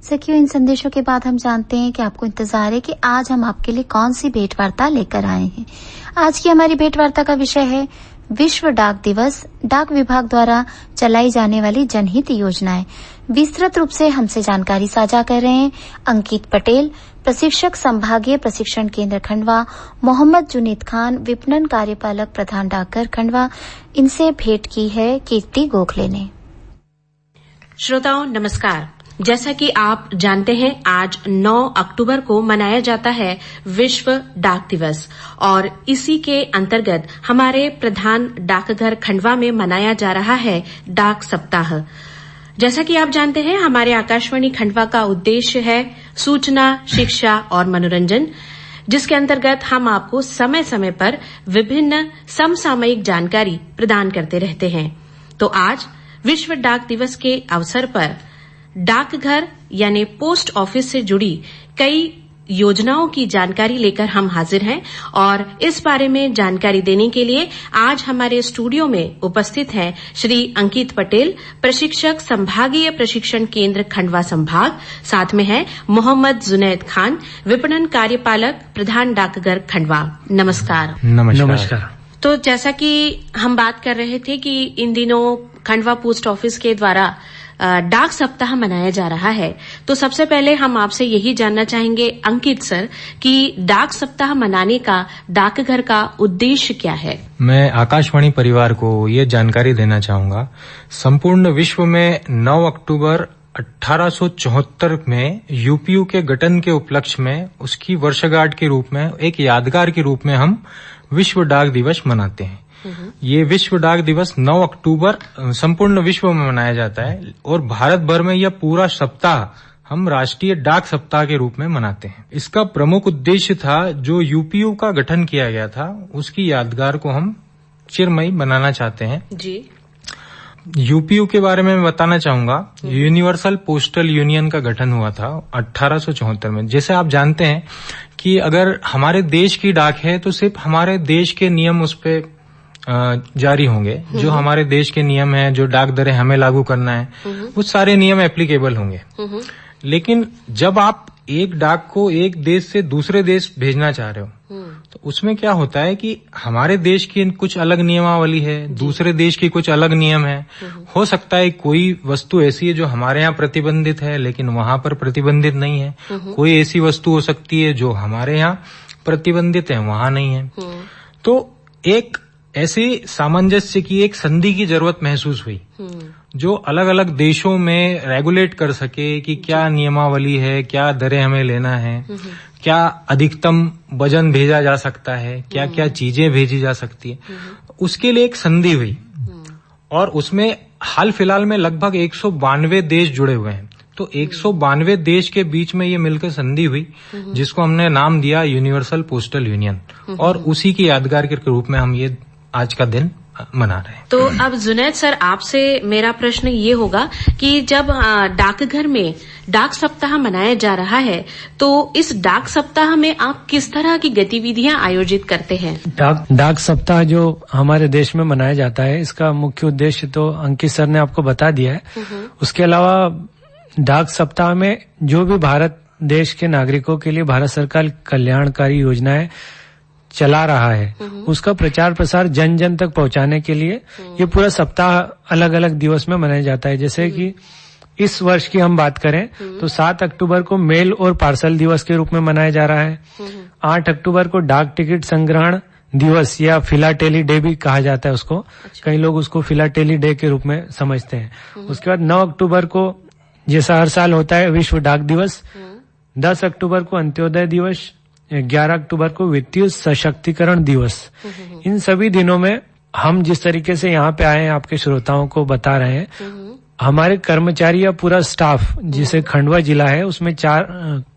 सखियों, इन संदेशों के बाद हम जानते हैं कि आपको इंतजार है कि आज हम आपके लिए कौन सी भेंट वार्ता लेकर आए हैं। आज की हमारी भेंट वार्ता का विषय है विश्व डाक दिवस, डाक विभाग द्वारा चलाई जाने वाली जनहित योजनाएं। विस्तृत रूप से हमसे जानकारी साझा कर रहे हैं अंकित पटेल, प्रशिक्षक संभागीय प्रशिक्षण केंद्र खंडवा, मोहम्मद जुनैद खान, विपणन कार्यपालक प्रधान डाकघर खंडवा। इनसे भेंट की है कीर्ति गोखले ने। श्रोताओं नमस्कार। जैसा कि आप जानते हैं, आज 9 अक्टूबर को मनाया जाता है विश्व डाक दिवस और इसी के अंतर्गत हमारे प्रधान डाकघर खंडवा में मनाया जा रहा है डाक सप्ताह। जैसा कि आप जानते हैं, हमारे आकाशवाणी खंडवा का उद्देश्य है सूचना, शिक्षा और मनोरंजन, जिसके अंतर्गत हम आपको समय समय पर विभिन्न समसामयिक जानकारी प्रदान करते रहते हैं। तो आज विश्व डाक दिवस के अवसर पर डाकघर यानी पोस्ट ऑफिस से जुड़ी कई योजनाओं की जानकारी लेकर हम हाजिर हैं और इस बारे में जानकारी देने के लिए आज हमारे स्टूडियो में उपस्थित हैं श्री अंकित पटेल, प्रशिक्षक संभागीय प्रशिक्षण केंद्र खंडवा संभाग। साथ में है मोहम्मद जुनैद खान, विपणन कार्यपालक प्रधान डाकघर खंडवा। नमस्कार। नमस्कार। तो जैसा कि हम बात कर रहे थे कि इन दिनों खंडवा पोस्ट ऑफिस के द्वारा डाक सप्ताह मनाया जा रहा है, तो सबसे पहले हम आपसे यही जानना चाहेंगे अंकित सर कि डाक सप्ताह मनाने का डाकघर का उद्देश्य क्या है। मैं आकाशवाणी परिवार को ये जानकारी देना चाहूंगा। संपूर्ण विश्व में 9 अक्टूबर 1874 में यूपीयू के गठन के उपलक्ष्य में उसकी वर्षगांठ के रूप में, एक यादगार के रूप में हम विश्व डाक दिवस मनाते हैं। ये विश्व डाक दिवस 9 अक्टूबर संपूर्ण विश्व में मनाया जाता है और भारत भर में यह पूरा सप्ताह हम राष्ट्रीय डाक सप्ताह के रूप में मनाते हैं। इसका प्रमुख उद्देश्य था, जो यूपीयू का गठन किया गया था उसकी यादगार को हम चिरमयी बनाना चाहते हैं जी। यूपीयू के बारे में मैं बताना चाहूंगा। यूनिवर्सल पोस्टल यूनियन का गठन हुआ था 1874 में। जैसे आप जानते हैं कि अगर हमारे देश की डाक है तो सिर्फ हमारे देश के नियम उस पे जारी होंगे। जो हमारे देश के नियम हैं, जो डाक दरें हमें लागू करना है, वो सारे नियम एप्लीकेबल होंगे। लेकिन जब आप एक डाक को एक देश से दूसरे देश भेजना चाह रहे हो तो उसमें क्या होता है कि हमारे देश की कुछ अलग नियमावली है, दूसरे देश की कुछ अलग नियम है। हो सकता है कोई वस्तु ऐसी है जो हमारे यहाँ प्रतिबंधित है लेकिन वहां पर प्रतिबंधित नहीं है। कोई ऐसी वस्तु हो सकती है जो हमारे यहाँ प्रतिबंधित है, वहां नहीं है। तो एक ऐसी सामंजस्य की, एक संधि की जरूरत महसूस हुई जो अलग अलग देशों में रेगुलेट कर सके कि क्या नियमावली है, क्या दरें हमें लेना है, क्या अधिकतम वजन भेजा जा सकता है, क्या क्या चीजें भेजी जा सकती है। उसके लिए एक संधि हुई और उसमें हाल फिलहाल में लगभग 192 देश जुड़े हुए हैं। तो 192 देश के बीच में ये मिलकर संधि हुई जिसको हमने नाम दिया यूनिवर्सल पोस्टल यूनियन और उसी की यादगार के रूप में हम ये आज का दिन मना रहे हैं। तो अब जुनैद सर, आपसे मेरा प्रश्न ये होगा कि जब डाकघर में डाक सप्ताह मनाया जा रहा है तो इस डाक सप्ताह में आप किस तरह की गतिविधियां आयोजित करते हैं। डाक सप्ताह जो हमारे देश में मनाया जाता है, इसका मुख्य उद्देश्य तो अंकित सर ने आपको बता दिया है। उसके अलावा डाक सप्ताह में जो भी भारत देश के नागरिकों के लिए भारत सरकार कल्याणकारी योजनाएं चला रहा है, उसका प्रचार प्रसार जन जन तक पहुंचाने के लिए ये पूरा सप्ताह अलग अलग दिवस में मनाया जाता है। जैसे कि इस वर्ष की हम बात करें तो 7 अक्टूबर को मेल और पार्सल दिवस के रूप में मनाया जा रहा है। 8 अक्टूबर को डाक टिकट संग्रहण दिवस या फिलाटेली डे भी कहा जाता है उसको। कई लोग उसको फिलाटेली डे के रूप में समझते हैं। उसके बाद 9 अक्टूबर को, जैसा हर साल होता है, विश्व डाक दिवस। 10 अक्टूबर को अंत्योदय दिवस। 11 अक्टूबर को वित्तीय सशक्तिकरण दिवस। इन सभी दिनों में हम जिस तरीके से यहाँ पे आए हैं आपके श्रोताओं को बता रहे हैं, हमारे कर्मचारी या पूरा स्टाफ, जिसे खंडवा जिला है उसमें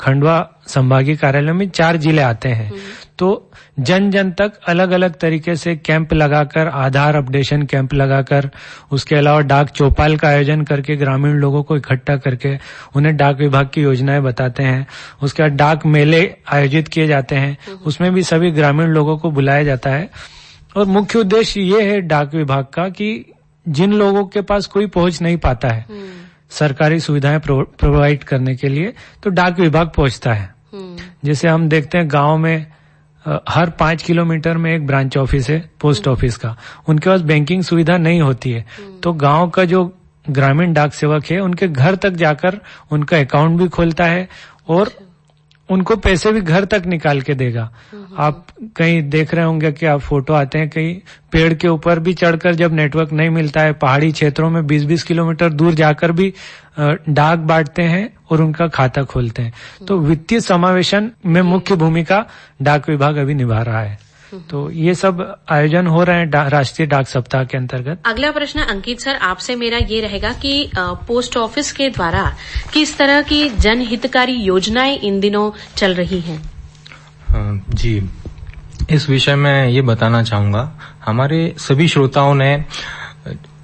खंडवा संभागीय कार्यालय में 4 जिले आते हैं। तो जन जन तक अलग अलग तरीके से कैंप लगाकर, आधार अपडेशन कैंप लगाकर, उसके अलावा डाक चौपाल का आयोजन करके ग्रामीण लोगों को इकट्ठा करके उन्हें डाक विभाग की योजनाएं बताते हैं। उसके बाद डाक मेले आयोजित किए जाते हैं, उसमें भी सभी ग्रामीण लोगों को बुलाया जाता है। और मुख्य उद्देश्य ये है डाक विभाग का कि जिन लोगों के पास कोई पहुंच नहीं पाता है, सरकारी सुविधाएं प्रोवाइड करने के लिए तो डाक विभाग पहुंचता है। जैसे हम देखते हैं गांव में हर 5 किलोमीटर में एक ब्रांच ऑफिस है पोस्ट ऑफिस का, उनके पास बैंकिंग सुविधा नहीं होती है, तो गांव का जो ग्रामीण डाक सेवक है उनके घर तक जाकर उनका अकाउंट भी खोलता है और उनको पैसे भी घर तक निकाल के देगा। आप कहीं देख रहे होंगे कि आप फोटो आते हैं कहीं पेड़ के ऊपर भी चढ़कर जब नेटवर्क नहीं मिलता है, पहाड़ी क्षेत्रों में 20-20 किलोमीटर दूर जाकर भी डाक बांटते हैं और उनका खाता खोलते हैं। तो वित्तीय समावेशन में मुख्य भूमिका डाक विभाग अभी निभा रहा है। तो ये सब आयोजन हो रहे हैं राष्ट्रीय डाक सप्ताह के अंतर्गत। अगला प्रश्न अंकित सर आपसे मेरा ये रहेगा कि पोस्ट ऑफिस के द्वारा किस तरह की जनहितकारी योजनाएं इन दिनों चल रही हैं? जी, इस विषय में ये बताना चाहूंगा, हमारे सभी श्रोताओं ने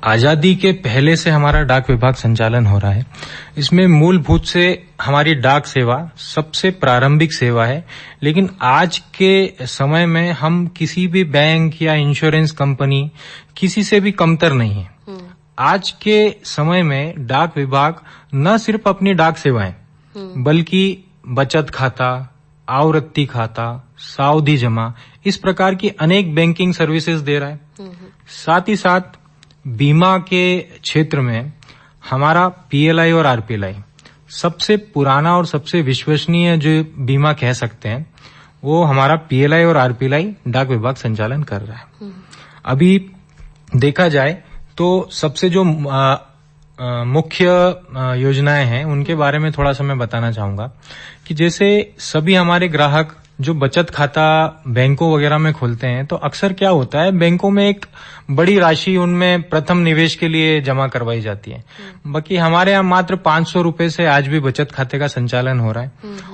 आजादी के पहले से हमारा डाक विभाग संचालन हो रहा है। इसमें मूलभूत से हमारी डाक सेवा सबसे प्रारंभिक सेवा है, लेकिन आज के समय में हम किसी भी बैंक या इंश्योरेंस कंपनी किसी से भी कमतर नहीं है। आज के समय में डाक विभाग न सिर्फ अपनी डाक सेवाएं बल्कि बचत खाता, आवृत्ति खाता, सावधि जमा, इस प्रकार की अनेक बैंकिंग सर्विसेज दे रहा है। साथ ही साथ बीमा के क्षेत्र में हमारा पीएलआई और आरपीएलआई सबसे पुराना और सबसे विश्वसनीय जो बीमा कह सकते हैं, वो हमारा पीएलआई और आरपीएलआई डाक विभाग संचालन कर रहा है। अभी देखा जाए तो सबसे जो मुख्य योजनाएं हैं उनके बारे में थोड़ा सा मैं बताना चाहूंगा कि जैसे सभी हमारे ग्राहक जो बचत खाता बैंकों वगैरह में खोलते हैं तो अक्सर क्या होता है, बैंकों में एक बड़ी राशि उनमें प्रथम निवेश के लिए जमा करवाई जाती है। बाकी हमारे यहाँ मात्र 500 रुपए से आज भी बचत खाते का संचालन हो रहा है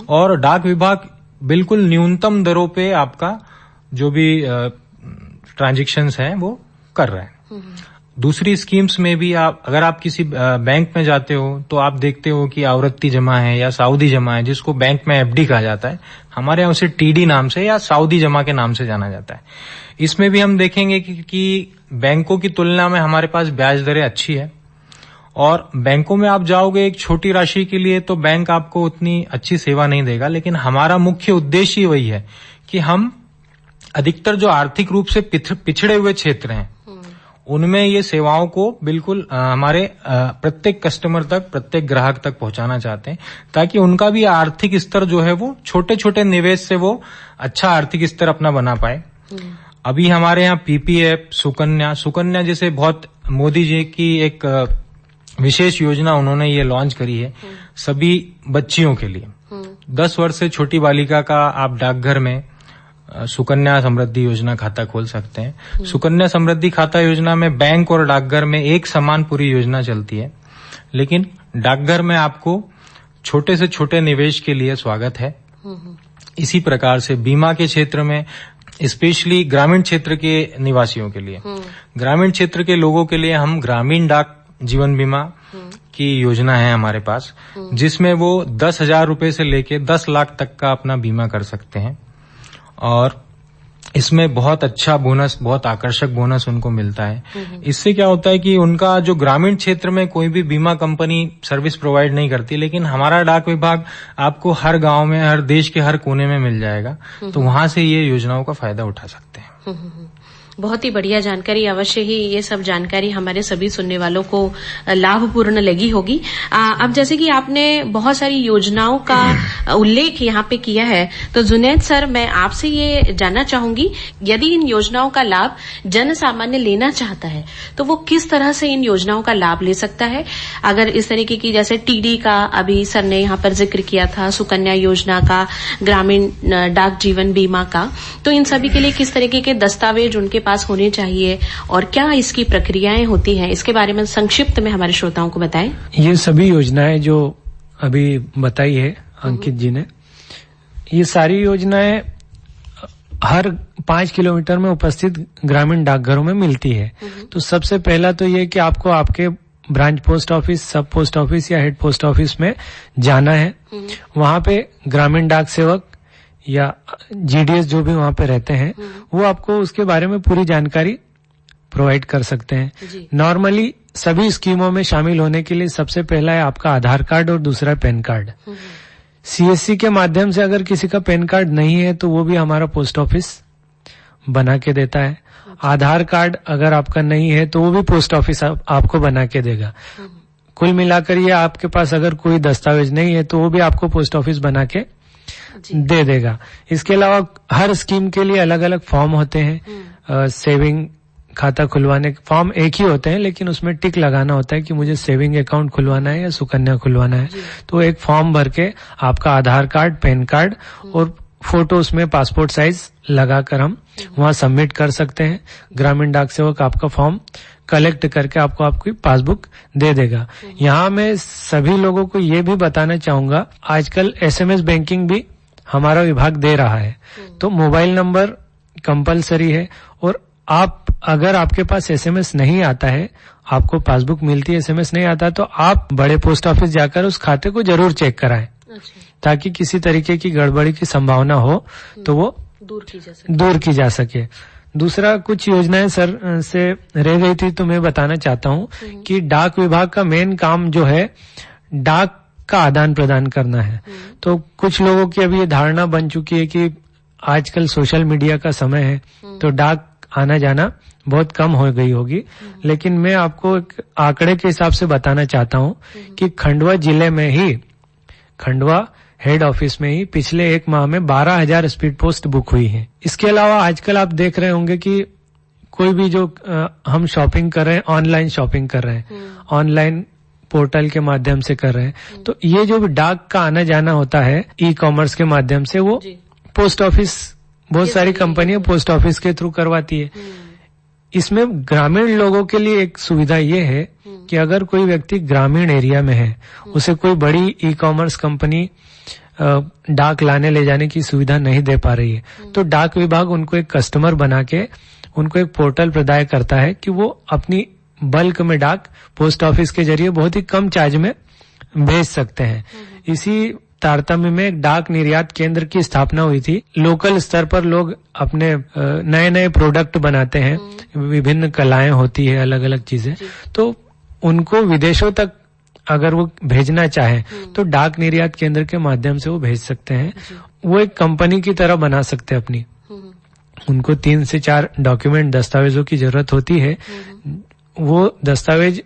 और डाक विभाग बिल्कुल न्यूनतम दरों पे आपका जो भी ट्रांजैक्शंस हैं वो कर रहा है। दूसरी स्कीम्स में भी अगर आप किसी बैंक में जाते हो तो आप देखते हो कि आवृत्ति जमा है या सावधि जमा है, जिसको बैंक में एफडी कहा जाता है, हमारे यहाँ उसे टीडी नाम से या सावधि जमा के नाम से जाना जाता है। इसमें भी हम देखेंगे कि बैंकों की तुलना में हमारे पास ब्याज दरें अच्छी है और बैंकों में आप जाओगे एक छोटी राशि के लिए तो बैंक आपको उतनी अच्छी सेवा नहीं देगा, लेकिन हमारा मुख्य उद्देश्य ही वही है कि हम अधिकतर जो आर्थिक रूप से पिछड़े हुए क्षेत्र हैं उनमें ये सेवाओं को बिल्कुल हमारे प्रत्येक कस्टमर तक, प्रत्येक ग्राहक तक पहुंचाना चाहते हैं ताकि उनका भी आर्थिक स्तर जो है वो छोटे छोटे निवेश से वो अच्छा आर्थिक स्तर अपना बना पाए। अभी हमारे यहाँ पीपीएफ, सुकन्या जैसे बहुत मोदी जी की एक विशेष योजना उन्होंने ये लॉन्च करी है सभी बच्चियों के लिए। 10 वर्ष से छोटी बालिका का आप डाकघर में सुकन्या समृद्धि योजना खाता खोल सकते हैं। सुकन्या समृद्धि खाता योजना में बैंक और डाकघर में एक समान पूरी योजना चलती है, लेकिन डाकघर में आपको छोटे से छोटे निवेश के लिए स्वागत है। इसी प्रकार से बीमा के क्षेत्र में स्पेशली ग्रामीण क्षेत्र के निवासियों के लिए, ग्रामीण क्षेत्र के लोगों के लिए हम ग्रामीण डाक जीवन बीमा की योजना है हमारे पास, जिसमें वो 10,000 रुपए से लेके 10 लाख तक का अपना बीमा कर सकते हैं और इसमें बहुत अच्छा बोनस, बहुत आकर्षक बोनस उनको मिलता है। इससे क्या होता है कि उनका जो ग्रामीण क्षेत्र में कोई भी बीमा कंपनी सर्विस प्रोवाइड नहीं करती, लेकिन हमारा डाक विभाग आपको हर गांव में, हर देश के हर कोने में मिल जाएगा, तो वहां से ये योजनाओं का फायदा उठा सकते हैं। बहुत ही बढ़िया जानकारी। अवश्य ही ये सब जानकारी हमारे सभी सुनने वालों को लाभपूर्ण लगी होगी। अब जैसे कि आपने बहुत सारी योजनाओं का उल्लेख यहाँ पे किया है, तो जुनैद सर मैं आपसे ये जानना चाहूंगी, यदि इन योजनाओं का लाभ जन सामान्य लेना चाहता है तो वो किस तरह से इन योजनाओं का लाभ ले सकता है? अगर इस तरीके की जैसे टीडी का अभी सर ने यहाँ पर जिक्र किया था, सुकन्या योजना का, ग्रामीण डाक जीवन बीमा का, तो इन सभी के लिए किस तरीके के दस्तावेज उनके पास होने चाहिए और क्या इसकी प्रक्रियाएं होती हैं, इसके बारे में संक्षिप्त में हमारे श्रोताओं को बताएं। ये सभी योजनाएं जो अभी बताई है अंकित जी ने, ये सारी योजनाएं हर 5 किलोमीटर में उपस्थित ग्रामीण डाकघरों में मिलती है। तो सबसे पहला तो ये कि आपको आपके ब्रांच पोस्ट ऑफिस, सब पोस्ट ऑफिस या हेड पोस्ट ऑफिस में जाना है। वहां पे ग्रामीण डाक सेवक या जीडीएस जो भी वहां पे रहते हैं वो आपको उसके बारे में पूरी जानकारी प्रोवाइड कर सकते हैं। नॉर्मली सभी स्कीमों में शामिल होने के लिए सबसे पहला है आपका आधार कार्ड और दूसरा पैन कार्ड। सीएससी के माध्यम से अगर किसी का पैन कार्ड नहीं है तो वो भी हमारा पोस्ट ऑफिस बना के देता है। आधार कार्ड अगर आपका नहीं है तो वो भी पोस्ट ऑफिस आपको बना के देगा। कुल मिलाकर ये आपके पास अगर कोई दस्तावेज नहीं है तो वो भी आपको पोस्ट ऑफिस बना के दे देगा। इसके अलावा हर स्कीम के लिए अलग अलग फॉर्म होते हैं। सेविंग खाता खुलवाने के फॉर्म एक ही होते हैं, लेकिन उसमें टिक लगाना होता है कि मुझे सेविंग अकाउंट खुलवाना है या सुकन्या खुलवाना है। तो एक फॉर्म भर के आपका आधार कार्ड, पैन कार्ड और फोटो उसमें पासपोर्ट साइज लगाकर हम वहां सबमिट कर सकते हैं। ग्रामीण डाक सेवक आपका फॉर्म कलेक्ट करके आपको आपकी पासबुक दे देगा। यहाँ मैं सभी लोगों को ये भी बताना चाहूंगा, आजकल एसएमएस बैंकिंग भी हमारा विभाग दे रहा है। तो मोबाइल नंबर कंपलसरी है और आप अगर आपके पास एसएमएस नहीं आता है, आपको पासबुक मिलती है, एसएमएस नहीं आता, तो आप बड़े पोस्ट ऑफिस जाकर उस खाते को जरूर चेक कराएं, ताकि किसी तरीके की गड़बड़ी की संभावना हो तो वो दूर की जा सके। दूसरा, कुछ योजनाएं सर से रह गई थी तो मैं बताना चाहता हूँ कि डाक विभाग का मेन काम जो है डाक का आदान प्रदान करना है। तो कुछ लोगों की अभी ये धारणा बन चुकी है कि आजकल सोशल मीडिया का समय है तो डाक आना जाना बहुत कम हो गई होगी, लेकिन मैं आपको एक आंकड़े के हिसाब से बताना चाहता हूँ कि खंडवा जिले में ही, खंडवा हेड ऑफिस में ही पिछले एक माह में 12,000 स्पीड पोस्ट बुक हुई हैं। इसके अलावा आजकल आप देख रहे होंगे कि कोई भी जो हम शॉपिंग कर रहे हैं, ऑनलाइन शॉपिंग कर रहे हैं, ऑनलाइन पोर्टल के माध्यम से कर रहे हैं, तो ये जो भी डाक का आना जाना होता है ई कॉमर्स के माध्यम से, वो पोस्ट ऑफिस, बहुत सारी कंपनियां पोस्ट ऑफिस के थ्रू करवाती है। इसमें ग्रामीण लोगों के लिए एक सुविधा ये है कि अगर कोई व्यक्ति ग्रामीण एरिया में है, उसे कोई बड़ी ई कॉमर्स कंपनी डाक लाने ले जाने की सुविधा नहीं दे पा रही है, तो डाक विभाग उनको एक कस्टमर बना के उनको एक पोर्टल प्रदान करता है कि वो अपनी बल्क में डाक पोस्ट ऑफिस के जरिए बहुत ही कम चार्ज में भेज सकते हैं। इसी तारतम्य में डाक निर्यात केंद्र की स्थापना हुई थी। लोकल स्तर पर लोग अपने नए नए प्रोडक्ट बनाते हैं, विभिन्न कलाएं होती है, अलग अलग चीजें, तो उनको विदेशों तक अगर वो भेजना चाहे तो डाक निर्यात केंद्र के माध्यम से वो भेज सकते हैं। वो एक कंपनी की तरह बना सकते हैं अपनी। उनको 3 से 4 डॉक्यूमेंट, दस्तावेजों की जरूरत होती है। वो दस्तावेज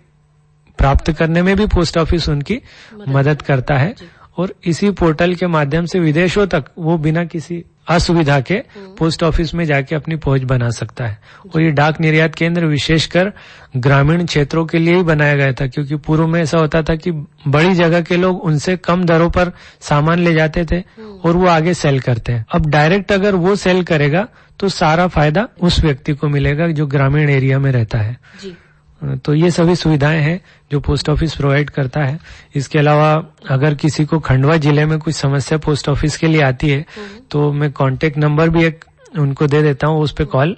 प्राप्त करने में भी पोस्ट ऑफिस उनकी मदद करता है और इसी पोर्टल के माध्यम से विदेशों तक वो बिना किसी असुविधा के पोस्ट ऑफिस में जाके अपनी पहुंच बना सकता है। और ये डाक निर्यात केंद्र विशेषकर ग्रामीण क्षेत्रों के लिए ही बनाया गया था, क्योंकि पूर्व में ऐसा होता था कि बड़ी जगह के लोग उनसे कम दरों पर सामान ले जाते थे और वो आगे सेल करते हैं। अब डायरेक्ट अगर वो सेल करेगा तो सारा फायदा उस व्यक्ति को मिलेगा जो ग्रामीण एरिया में रहता है। तो ये सभी सुविधाएं हैं जो पोस्ट ऑफिस प्रोवाइड करता है। इसके अलावा अगर किसी को खंडवा जिले में कुछ समस्या पोस्ट ऑफिस के लिए आती है तो मैं कांटेक्ट नंबर भी एक उनको दे देता हूँ, उस पर कॉल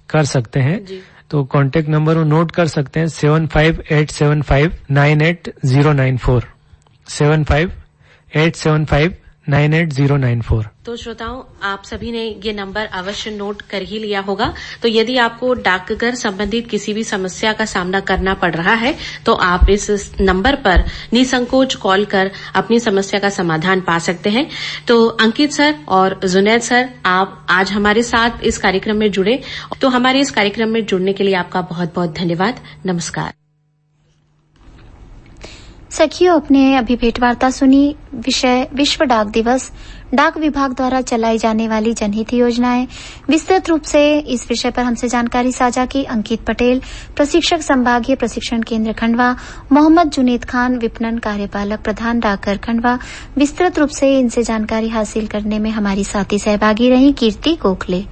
कर सकते हैं। तो कांटेक्ट नंबर वो नोट कर सकते हैं 7587598094, 7587598094। तो श्रोताओं, आप सभी ने ये नंबर अवश्य नोट कर ही लिया होगा। तो यदि आपको डाकघर संबंधित किसी भी समस्या का सामना करना पड़ रहा है तो आप इस नंबर पर निसंकोच कॉल कर अपनी समस्या का समाधान पा सकते हैं। तो अंकित सर और जुनैद सर, आप आज हमारे साथ इस कार्यक्रम में जुड़े, तो हमारे इस कार्यक्रम में जुड़ने के लिए आपका बहुत बहुत धन्यवाद। नमस्कार। सखियों, अपने अभी भेंटवार्ता सुनी। विषय विश्व डाक दिवस, डाक विभाग द्वारा चलाई जाने वाली जनहित योजनाएं। विस्तृत रूप से इस विषय पर हमसे जानकारी साझा की अंकित पटेल, प्रशिक्षक संभागीय प्रशिक्षण केंद्र खंडवा, मोहम्मद जुनेद खान, विपणन कार्यपालक प्रधान डाकघर खंडवा। विस्तृत रूप से इनसे जानकारी हासिल करने में हमारी साथी सहभागी रही कीर्ति गोखले।